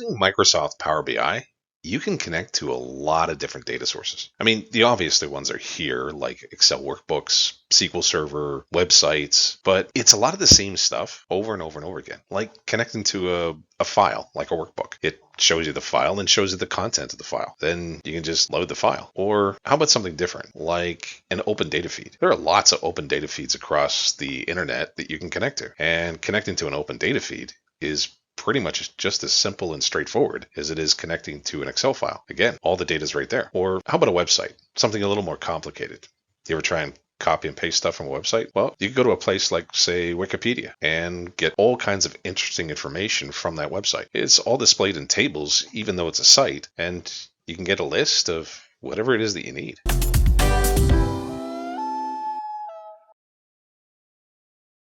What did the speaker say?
Using Microsoft Power BI, you can connect to a lot of different data sources. I mean, the obvious ones are here, like Excel workbooks, SQL Server, websites, but it's a lot of the same stuff over and over and over again, like connecting to a file, like a workbook. It shows you the file and shows you the content of the file. Then you can just load the file. Or how about something different, like an open data feed? There are lots of open data feeds across the internet that you can connect to. And connecting to an open data feed is pretty much just as simple and straightforward as it is connecting to an Excel file. Again, all the data is right there. Or how about a website? Something a little more complicated. You ever try and copy and paste stuff from a website? Well, you can go to a place like, say, Wikipedia and get all kinds of interesting information from that website. It's all displayed in tables, even though it's a site, and you can get a list of whatever it is that you need.